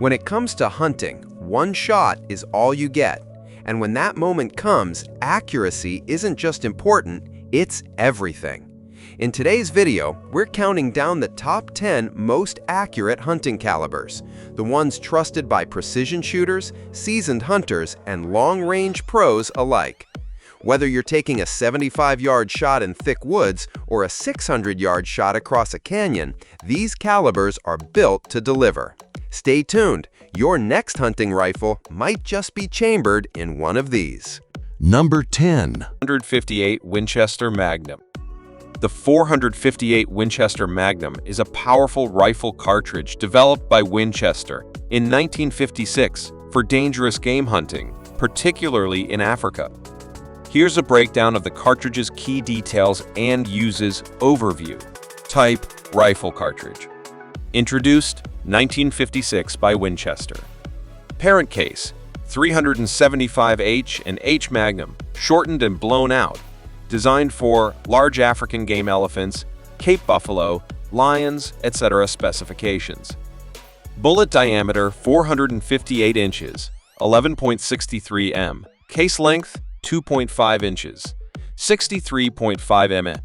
When it comes to hunting, one shot is all you get. And when that moment comes, accuracy isn't just important, it's everything. In today's video, we're counting down the top 10 most accurate hunting calibers, the ones trusted by precision shooters, seasoned hunters, and long-range pros alike. Whether you're taking a 75-yard shot in thick woods or a 600-yard shot across a canyon, these calibers are built to deliver. Stay tuned, your next hunting rifle might just be chambered in one of these. Number 10. 458 Winchester Magnum. The 458 Winchester Magnum is a powerful rifle cartridge developed by Winchester in 1956 for dangerous game hunting, particularly in Africa. Here's a breakdown of the cartridge's key details and uses overview. Type: rifle cartridge. Introduced 1956 by Winchester. Parent case: 375H and H Magnum, shortened and blown out. Designed for large African game elephants, Cape buffalo, lions, etc. specifications. Bullet diameter 458 inches, 11.63 m. Case length 2.5 inches, 63.5 mm.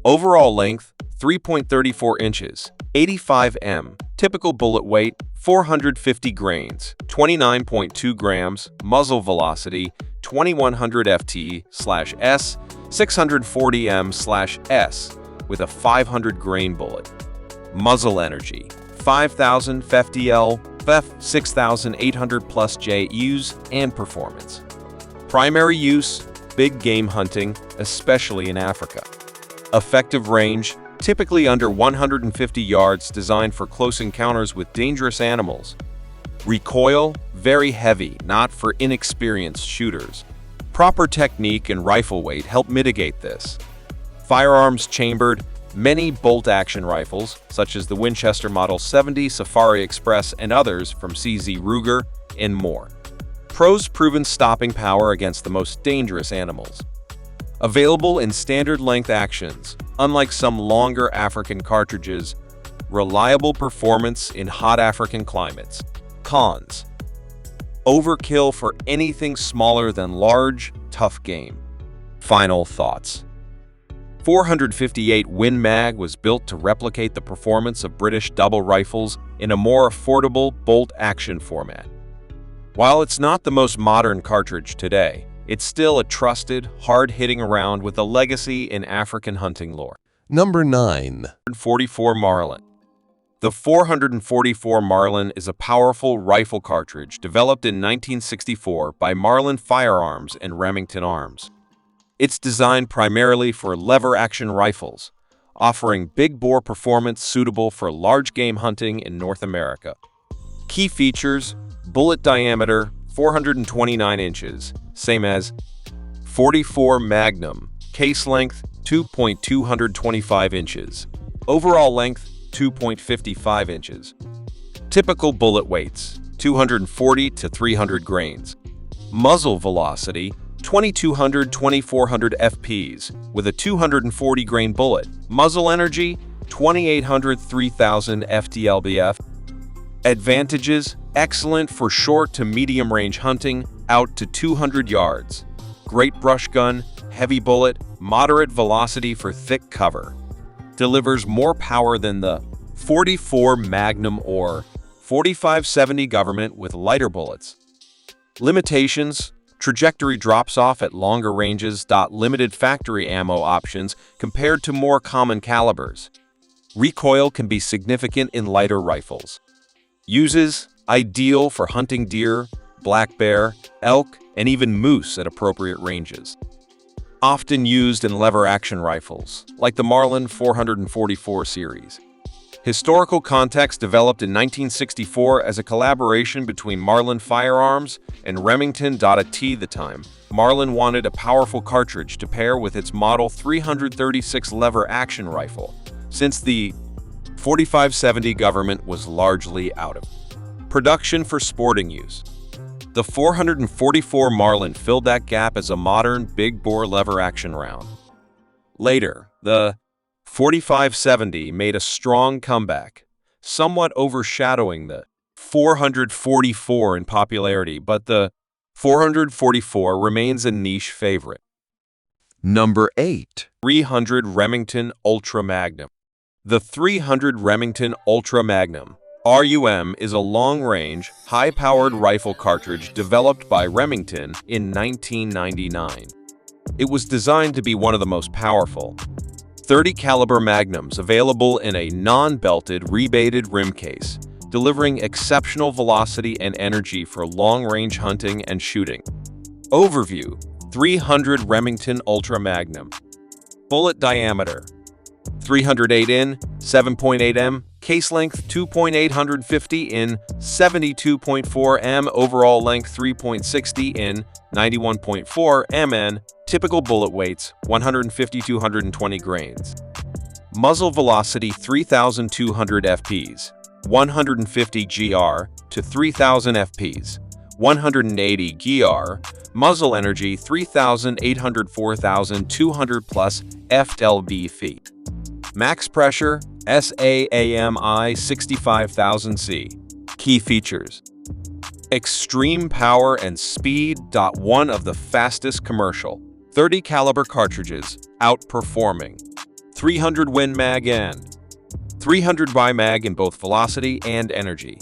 Overall length 3.34 inches, 85 m. Typical bullet weight 450 grains, 29.2 grams. Muzzle velocity 2100 ft/s, 640 m/s with a 500 grain bullet. Muzzle energy 5000 FDL, FF 6800 plus J-Us, and performance. Primary use: big game hunting, especially in Africa. Effective range: typically under 150 yards, designed for close encounters with dangerous animals. Recoil: very heavy, not for inexperienced shooters. Proper technique and rifle weight help mitigate this. Firearms chambered: many bolt-action rifles, such as the Winchester Model 70, Safari Express, and others from CZ Ruger, and more. Pros: proven stopping power against the most dangerous animals. Available in standard length actions, unlike some longer African cartridges. Reliable performance in hot African climates. Cons: overkill for anything smaller than large, tough game. Final thoughts. 458 Win Mag was built to replicate the performance of British double rifles in a more affordable bolt-action format. While it's not the most modern cartridge today, it's still a trusted, hard-hitting round with a legacy in African hunting lore. Number 9. 444 Marlin. The 444 Marlin is a powerful rifle cartridge developed in 1964 by Marlin Firearms and Remington Arms. It's designed primarily for lever-action rifles, offering big-bore performance suitable for large game hunting in North America. Key features: bullet diameter 429 inches, same as 44 Magnum. Case length 2.225 inches. Overall length 2.55 inches. Typical bullet weights 240 to 300 grains. Muzzle velocity 2200-2400 fps with a 240 grain bullet. Muzzle energy 2800-3000 FDLBF. Advantages: excellent for short to medium range hunting out to 200 yards. Great brush gun, heavy bullet, moderate velocity for thick cover. Delivers more power than the 44 Magnum or 4570 Government with lighter bullets. Limitations: trajectory drops off at longer ranges. Limited factory ammo options compared to more common calibers. Recoil can be significant in lighter rifles. Uses: ideal for hunting deer, black bear, elk, and even moose at appropriate ranges. Often used in lever-action rifles, like the Marlin 444 series. Historical context: developed in 1964 as a collaboration between Marlin Firearms and Remington. At the time, Marlin wanted a powerful cartridge to pair with its Model 336 lever-action rifle, since the 4570 Government was largely out of production for sporting use. The 444 Marlin filled that gap as a modern, big-bore lever-action round. Later, the 4570 made a strong comeback, somewhat overshadowing the 444 in popularity, but the 444 remains a niche favorite. Number 8. 300 Remington Ultra Magnum. The 300 Remington Ultra Magnum RUM is a long-range, high-powered rifle cartridge developed by Remington in 1999. It was designed to be one of the most powerful 30 caliber magnums available in a non-belted, rebated rim case, delivering exceptional velocity and energy for long-range hunting and shooting. Overview: 300 Remington Ultra Magnum. Bullet diameter: 308 in, 7.8 m. Case length: 2.850 in, 72.4 m. Overall length: 3.60 in, 91.4 mn. Typical bullet weights: 150-120 grains. Muzzle velocity: 3,200 fps, 150 gr to 3,000 fps, 180 gr. Muzzle energy: 3,800-4,200 plus FLB feet. Max pressure: SAAMI 65,000 C. Key features: extreme power and speed. One of the fastest commercial 30 caliber cartridges, outperforming 300 Win Mag and 300 Bi Mag in both velocity and energy.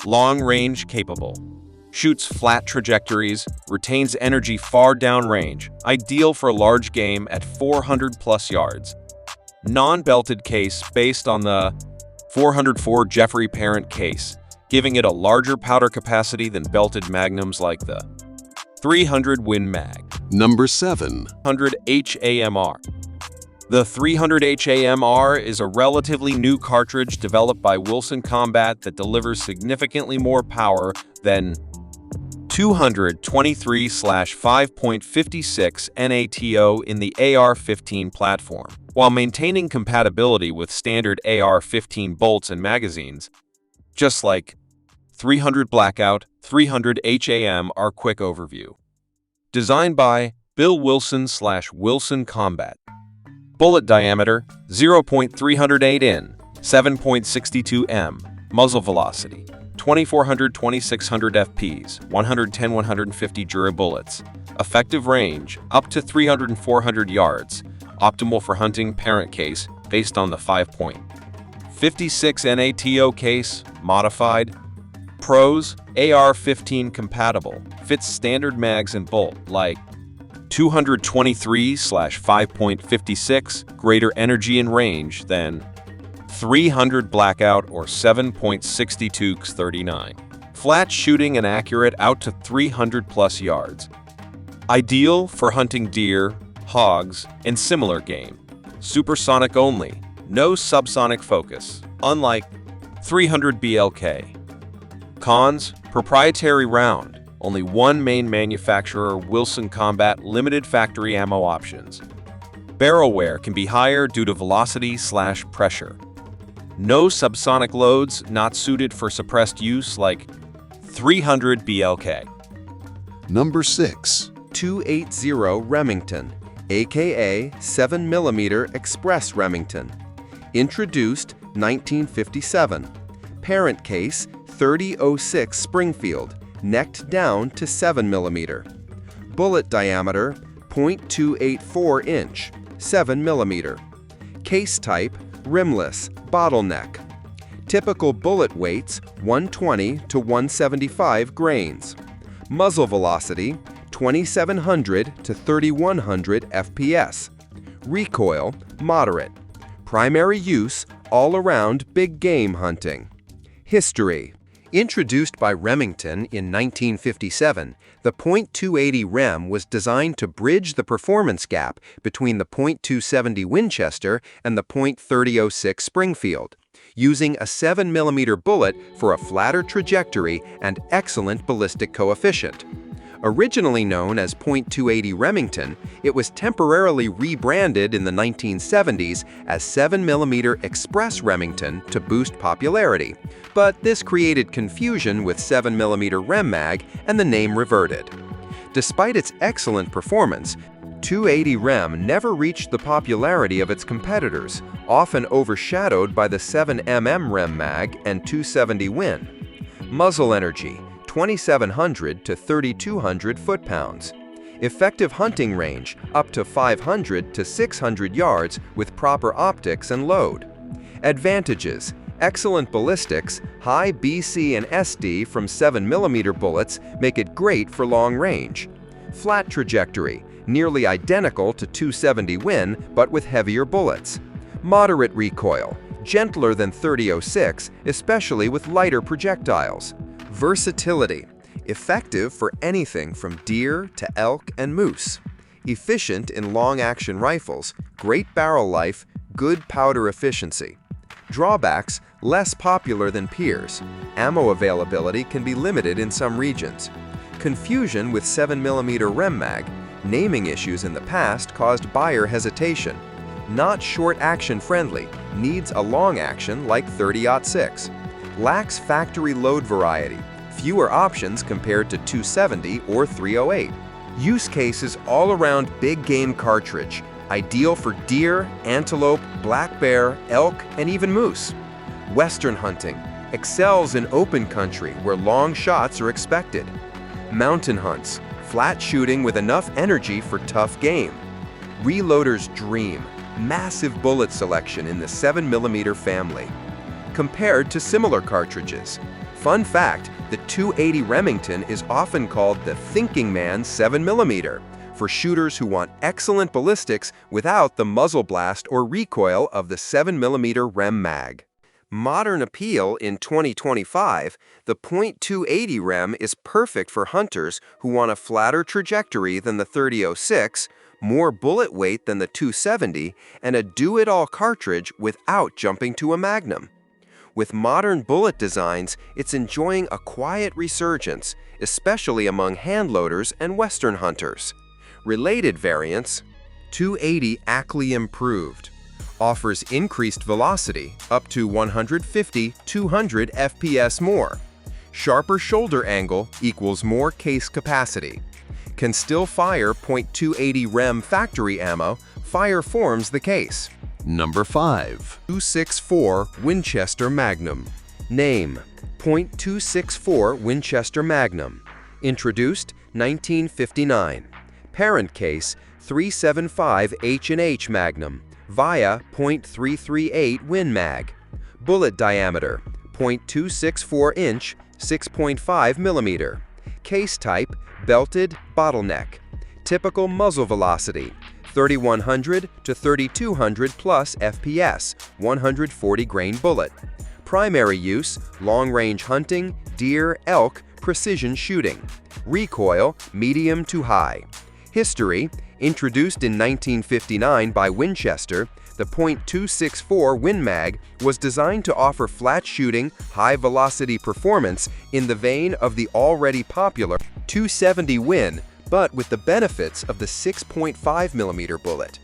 Long range capable. Shoots flat trajectories, retains energy far downrange, ideal for large game at 400 plus yards. Non-belted case based on the 404 Jeffrey Parent case, giving it a larger powder capacity than belted magnums like the 300 Win Mag. Number 7. 300 HAMR. The 300 HAMR is a relatively new cartridge developed by Wilson Combat that delivers significantly more power than 223/5.56 NATO in the AR-15 platform, while maintaining compatibility with standard AR-15 bolts and magazines. Just like 300 Blackout, 300 HAM are quick overview. Designed by Bill Wilson/Wilson Combat. Bullet diameter: 0.308 in, 7.62 m. Muzzle velocity: 2,400-2,600 fps, 110-150 Jura bullets. Effective range: up to 300 and 400 yards. Optimal for hunting. Parent case based on the 5.56 NATO case, modified. Pros: AR-15 compatible, fits standard mags and bolt, like 223/5.56, greater energy and range than 300 Blackout or 7.62-39. Flat shooting and accurate out to 300 plus yards. Ideal for hunting deer, hogs, and similar game. Supersonic only, no subsonic focus, unlike 300 BLK. Cons: proprietary round, only one main manufacturer, Wilson Combat, limited factory ammo options. Barrel wear can be higher due to velocity/pressure. No subsonic loads, not suited for suppressed use like 300 BLK. Number 6. 280 Remington, aka 7mm Express Remington. Introduced 1957. Parent case 3006 Springfield, necked down to 7mm. Bullet diameter 0.284 inch, 7mm. Case type rimless, bottleneck. Typical bullet weights 120 to 175 grains. Muzzle velocity 2,700 to 3,100 fps. Recoil moderate. Primary use all around big game hunting. History. Introduced by Remington in 1957, the .280 Rem was designed to bridge the performance gap between the .270 Winchester and the .3006 Springfield, using a 7mm bullet for a flatter trajectory and excellent ballistic coefficient. Originally known as .280 Remington, it was temporarily rebranded in the 1970s as 7mm Express Remington to boost popularity, but this created confusion with 7mm Rem Mag and the name reverted. Despite its excellent performance, 280 Rem never reached the popularity of its competitors, often overshadowed by the 7mm Rem Mag and 270 Win. Muzzle energy, 2,700 to 3,200 foot-pounds. Effective hunting range, up to 500 to 600 yards with proper optics and load. Advantages: excellent ballistics, high BC and SD from 7mm bullets make it great for long range. Flat trajectory, nearly identical to 270 Win but with heavier bullets. Moderate recoil, gentler than 30-06, especially with lighter projectiles. Versatility, effective for anything from deer to elk and moose. Efficient in long-action rifles, great barrel life, good powder efficiency. Drawbacks, less popular than peers. Ammo availability can be limited in some regions. Confusion with 7mm Rem mag. Naming issues in the past caused buyer hesitation. Not short action friendly, needs a long action like 30-06. Lacks factory load variety, fewer options compared to 270 or 308. Use cases all around big game cartridge, ideal for deer, antelope, black bear, elk, and even moose. Western hunting, excels in open country where long shots are expected. Mountain hunts, flat shooting with enough energy for tough game. Reloader's dream, massive bullet selection in the 7mm family. Compared to similar cartridges. Fun fact, the 280 Remington is often called the thinking man's 7mm, for shooters who want excellent ballistics without the muzzle blast or recoil of the 7mm Rem mag. Modern appeal in 2025, the .280 Rem is perfect for hunters who want a flatter trajectory than the 30-06, more bullet weight than the 270, and a do-it-all cartridge without jumping to a Magnum. With modern bullet designs, it's enjoying a quiet resurgence, especially among handloaders and Western hunters. Related variants: 280 Ackley Improved. Offers increased velocity, up to 150-200 FPS more. Sharper shoulder angle equals more case capacity. Can still fire .280 Rem factory ammo, fire forms the case. Number 5. 264 Winchester Magnum. Name: .264 Winchester Magnum. Introduced 1959. Parent case: 375 H&H Magnum via .338 Win Mag. Bullet diameter: .264 inch, 6.5 mm. Case type: belted bottleneck. Typical muzzle velocity: 3,100 to 3,200 plus FPS, 140 grain bullet. Primary use: long-range hunting, deer, elk, precision shooting. Recoil: medium to high. History: introduced in 1959 by Winchester, the .264 Win Mag was designed to offer flat shooting, high-velocity performance in the vein of the already popular 270 Win, but with the benefits of the 6.5mm bullet.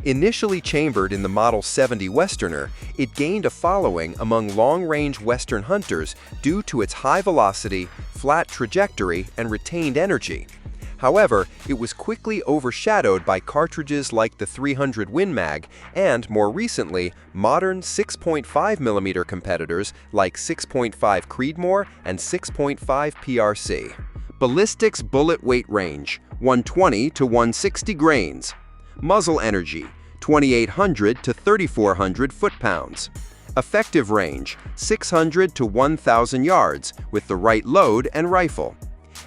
Initially chambered in the Model 70 Westerner, it gained a following among long-range Western hunters due to its high velocity, flat trajectory, and retained energy. However, it was quickly overshadowed by cartridges like the 300 Win Mag and, more recently, modern 6.5mm competitors like 6.5 Creedmoor and 6.5 PRC. Ballistics bullet weight range: 120 to 160 grains. Muzzle energy: 2,800 to 3,400 foot-pounds. Effective range: 600 to 1,000 yards with the right load and rifle.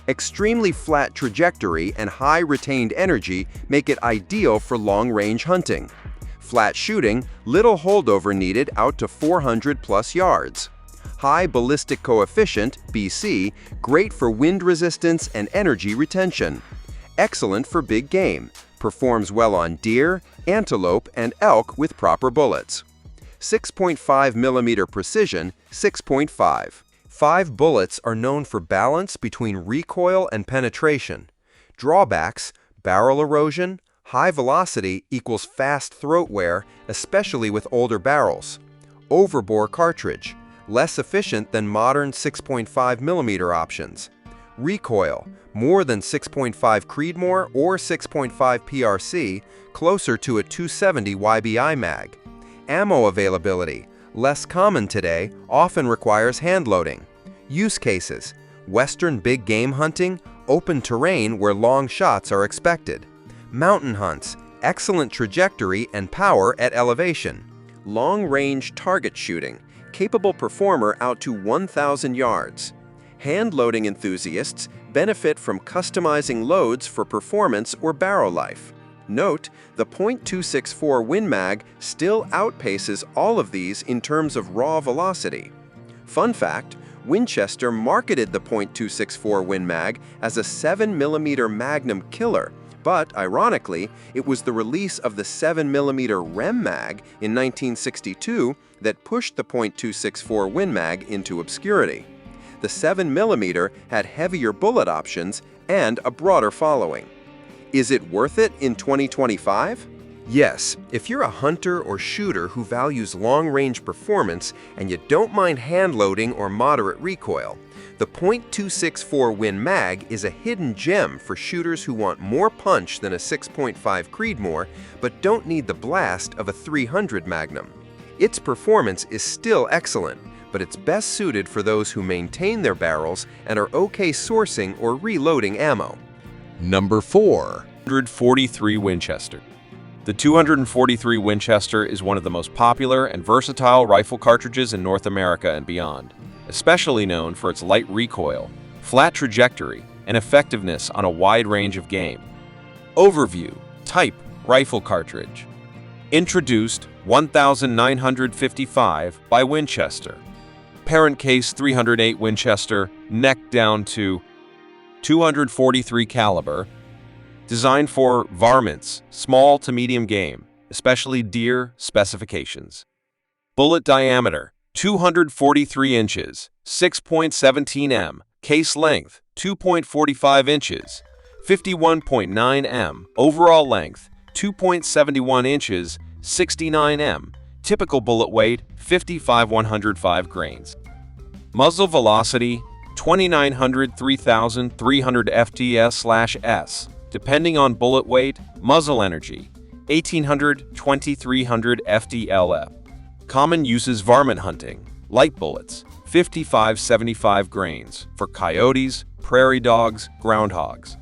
Extremely flat trajectory and high retained energy make it ideal for long-range hunting. Flat shooting, little holdover needed out to 400 plus yards. High ballistic coefficient, BC, great for wind resistance and energy retention. Excellent for big game, performs well on deer, antelope, and elk with proper bullets. 6.5mm precision, 6.5. 5 bullets are known for balance between recoil and penetration. Drawbacks: barrel erosion, high velocity equals fast throat wear, especially with older barrels. Overbore cartridge, less efficient than modern 6.5mm options. Recoil, more than 6.5 Creedmoor or 6.5 PRC, closer to a 270 YBI mag. Ammo availability, less common today, often requires hand loading. Use cases: Western big game hunting, open terrain where long shots are expected. Mountain hunts, excellent trajectory and power at elevation. Long-range target shooting, capable performer out to 1,000 yards. Hand-loading enthusiasts benefit from customizing loads for performance or barrel life. Note, the .264 Win Mag still outpaces all of these in terms of raw velocity. Fun fact, Winchester marketed the .264 Win Mag as a 7mm Magnum killer, but ironically, it was the release of the 7mm Rem Mag in 1962 that pushed the .264 Win Mag into obscurity. The 7mm had heavier bullet options and a broader following. Is it worth it in 2025? Yes, if you're a hunter or shooter who values long-range performance and you don't mind hand-loading or moderate recoil, the .264 Win Mag is a hidden gem for shooters who want more punch than a 6.5 Creedmoor but don't need the blast of a 300 Magnum. Its performance is still excellent, but it's best suited for those who maintain their barrels and are okay sourcing or reloading ammo. Number 4. 243 Winchester. The 243 Winchester is one of the most popular and versatile rifle cartridges in North America and beyond, especially known for its light recoil, flat trajectory, and effectiveness on a wide range of game. Overview: Type: Rifle cartridge. Introduced 1955 by Winchester. Parent case 308 Winchester, neck down to 243 caliber. Designed for varmints, small to medium game, especially deer. Specifications: bullet diameter 243 inches, 6.17 m. Case length 2.45 inches, 51.9 m. Overall length 2.71 inches, 69 m. Typical bullet weight 55,105 grains. Muzzle velocity 2,900–3,300 fts/s. Depending on bullet weight. Muzzle energy 1,800–2,300 fdlf. Common uses: varmint hunting, light bullets 55–75 grains for coyotes, prairie dogs, groundhogs.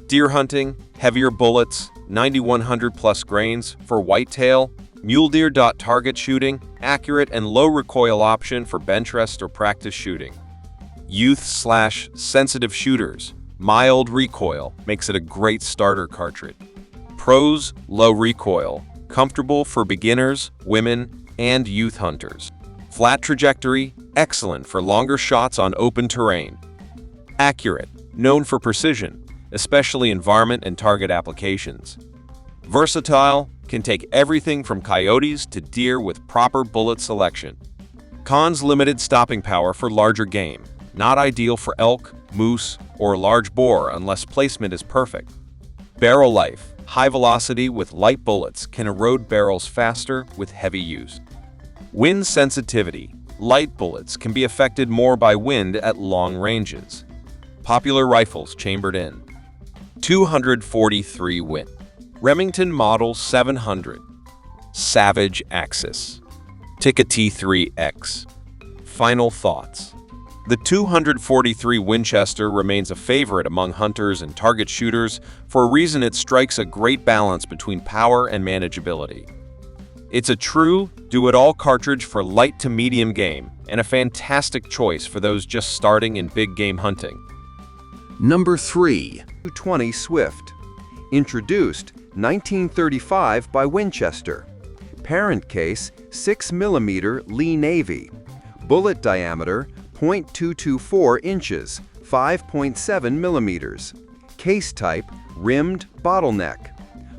Deer hunting, heavier bullets 9,100+ grains for whitetail. Mule deer. Target shooting, accurate and low recoil option for bench rest or practice shooting. Youth/sensitive shooters, mild recoil makes it a great starter cartridge. Pros: low recoil, comfortable for beginners, women, and youth hunters. Flat trajectory, excellent for longer shots on open terrain. Accurate, known for precision, especially in varmint and target applications. Versatile, can take everything from coyotes to deer with proper bullet selection. Cons: limited stopping power for larger game, not ideal for elk, moose, or large boar unless placement is perfect. Barrel life: high velocity with light bullets can erode barrels faster with heavy use. Wind sensitivity: light bullets can be affected more by wind at long ranges. Popular rifles chambered in. 243 Win. Remington Model 700. Savage Axis. Tikka T3X. Final thoughts. The 243 Winchester remains a favorite among hunters and target shooters for a reason: it strikes a great balance between power and manageability. It's a true do-it-all cartridge for light to medium game and a fantastic choice for those just starting in big game hunting. Number 3. 220 Swift. Introduced 1935 by Winchester. Parent case 6mm Lee Navy. Bullet diameter 0.224 inches, 5.7 millimeters. Case type rimmed bottleneck.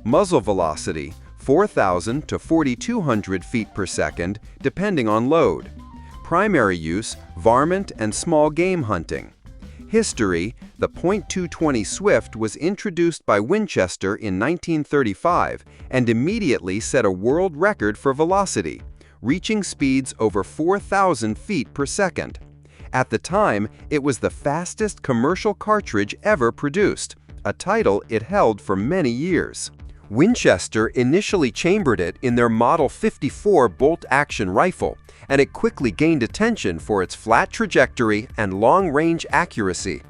Muzzle velocity 4,000 to 4,200 feet per second, depending on load. Primary use: varmint and small game hunting. History: the .220 Swift was introduced by Winchester in 1935 and immediately set a world record for velocity, reaching speeds over 4,000 feet per second. At the time, it was the fastest commercial cartridge ever produced, a title it held for many years. Winchester initially chambered it in their Model 54 bolt-action rifle, and it quickly gained attention for its flat trajectory and long-range accuracy.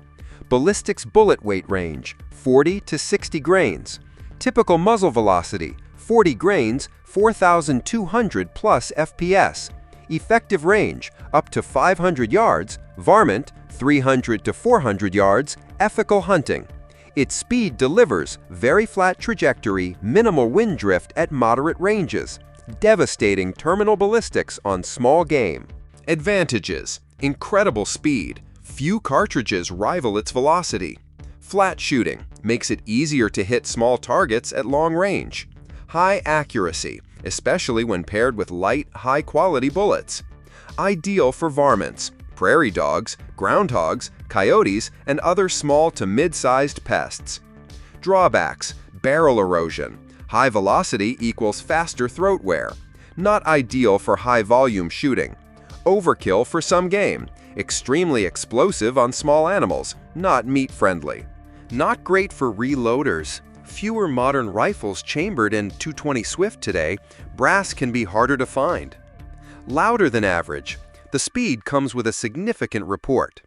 Ballistics bullet weight range, 40 to 60 grains. Typical muzzle velocity, 40 grains, 4,200 plus FPS. Effective range, up to 500 yards. Varmint, 300 to 400 yards. Ethical hunting. Its speed delivers very flat trajectory, minimal wind drift at moderate ranges. Devastating terminal ballistics on small game. Advantages: incredible speed. Few cartridges rival its velocity. Flat shooting makes it easier to hit small targets at long range. High accuracy, especially when paired with light, high-quality bullets. Ideal for varmints, prairie dogs, groundhogs, coyotes, and other small to mid-sized pests. Drawbacks: barrel erosion. High velocity equals faster throat wear. Not ideal for high-volume shooting. Overkill for some game. Extremely explosive on small animals. Not meat-friendly. Not great for reloaders. Fewer modern rifles chambered in .220 Swift today. Brass can be harder to find. Louder than average. The speed comes with a significant report.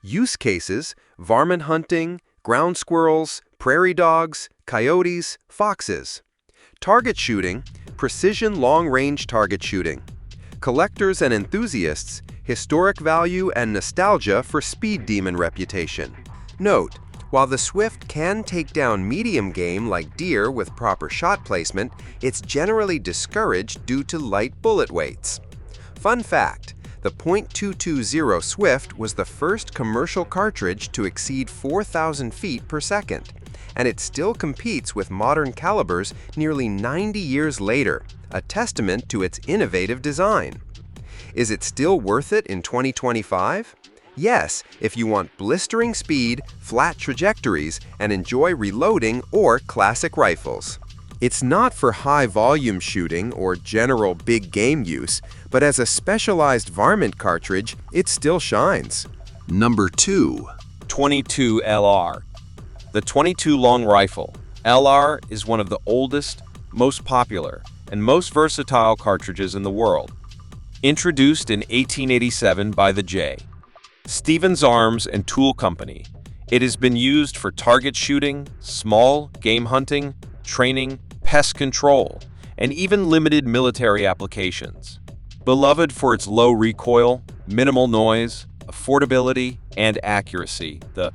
Use cases: varmint hunting, ground squirrels, prairie dogs, coyotes, foxes. Target shooting, precision long-range target shooting. Collectors and enthusiasts, historic value and nostalgia for speed demon reputation. Note: while the Swift can take down medium game like deer with proper shot placement, it's generally discouraged due to light bullet weights. Fun fact: the .220 Swift was the first commercial cartridge to exceed 4,000 feet per second, and it still competes with modern calibers nearly 90 years later, a testament to its innovative design. Is it still worth it in 2025? Yes, if you want blistering speed, flat trajectories, and enjoy reloading or classic rifles. It's not for high-volume shooting or general big game use, but as a specialized varmint cartridge, it still shines. Number 2. 22 LR. The 22 long rifle, LR, is one of the oldest, most popular, and most versatile cartridges in the world. Introduced in 1887 by the J. Stevens Arms and Tool Company, it has been used for target shooting, small game hunting, training, pest control, and even limited military applications. Beloved for its low recoil, minimal noise, affordability, and accuracy, the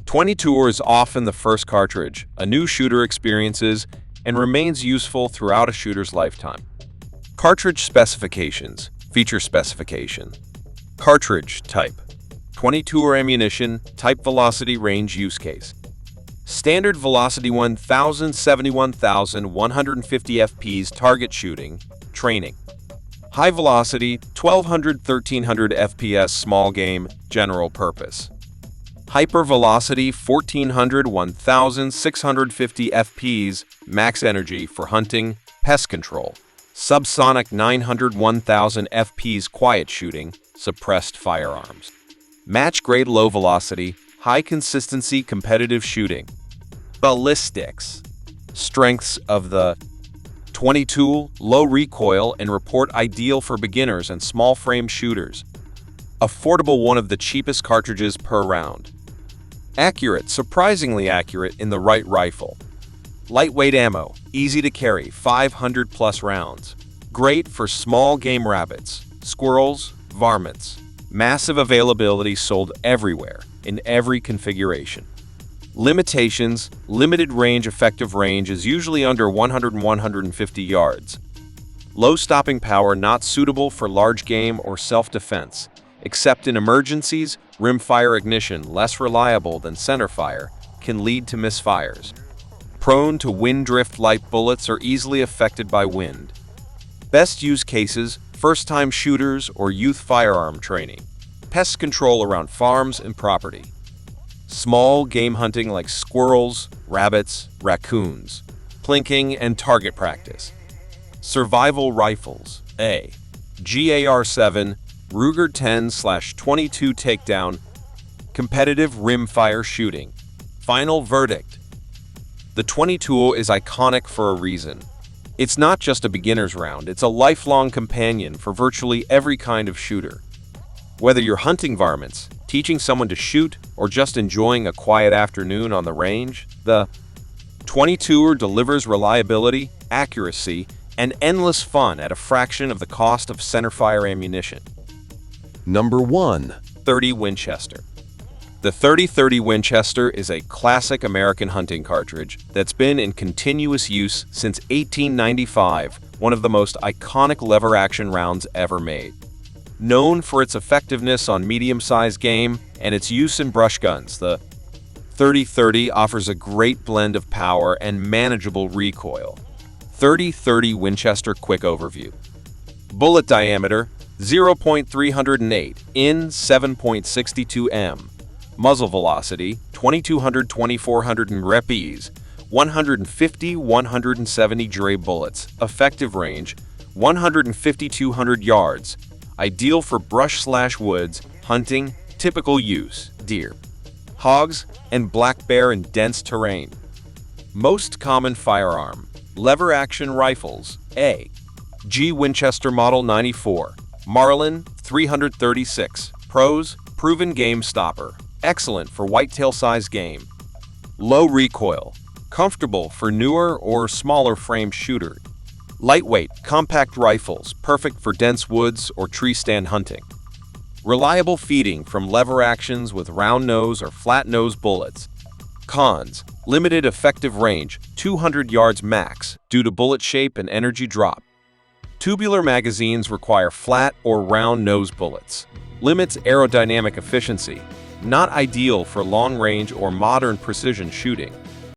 22 is often the first cartridge a new shooter experiences and remains useful throughout a shooter's lifetime. Cartridge specifications. Feature specification. Cartridge type. 22 ammunition, type velocity range use case. Standard velocity 1,071,150 FPs target shooting, training. High velocity 1,200-1,300 FPS small game, general purpose. Hyper velocity 1,400-1,650 FPs, max energy for hunting, pest control. Subsonic 900-1,000 FPs quiet shooting, suppressed firearms. Match grade low velocity, high consistency competitive shooting. Ballistics. Strengths of the 22, low recoil and report ideal for beginners and small frame shooters. Affordable, one of the cheapest cartridges per round. Accurate, surprisingly accurate in the right rifle. Lightweight ammo, easy to carry, 500 plus rounds. Great for small game rabbits, squirrels, varmints. Massive availability, sold everywhere, in every configuration. Limitations: limited range. Effective range is usually under 100 and 150 yards. Low stopping power, not suitable for large game or self-defense, except in emergencies. Rimfire ignition, less reliable than centerfire, can lead to misfires. Prone to wind drift, light bullets are easily affected by wind. Best use cases: first-time shooters or youth firearm training. Pest control around farms and property. Small game hunting like squirrels, rabbits, raccoons. Plinking and target practice. Survival rifles. A. GAR-7, Ruger 10/22 takedown. Competitive rimfire shooting. Final verdict. The 22 is iconic for a reason. It's not just a beginner's round, it's a lifelong companion for virtually every kind of shooter. Whether you're hunting varmints, teaching someone to shoot, or just enjoying a quiet afternoon on the range, the 22 delivers reliability, accuracy, and endless fun at a fraction of the cost of centerfire ammunition. Number 1. 30 Winchester. The 30-30 Winchester is a classic American hunting cartridge that's been in continuous use since 1895, one of the most iconic lever-action rounds ever made. Known for its effectiveness on medium-sized game and its use in brush guns, the 30-30 offers a great blend of power and manageable recoil. 30-30 Winchester Quick Overview. Bullet diameter 0.308 in 7.62 m. Muzzle velocity 2200-2400 in reps, 150-170 Dre bullets. Effective range 150-200 yards. Ideal for brush/woods hunting. Typical use: deer, hogs, and black bear in dense terrain. Most common firearm: lever-action rifles. A.G. Winchester Model 94, Marlin 336. Pros: proven game stopper. Excellent for whitetail-sized game. Low recoil. Comfortable for newer or smaller frame shooter. Lightweight, compact rifles, perfect for dense woods or tree stand hunting. Reliable feeding from lever actions with round nose or flat nose bullets. Cons: limited effective range, 200 yards max, due to bullet shape and energy drop. Tubular magazines require flat or round nose bullets. Limits aerodynamic efficiency. Not ideal for long-range or modern precision shooting.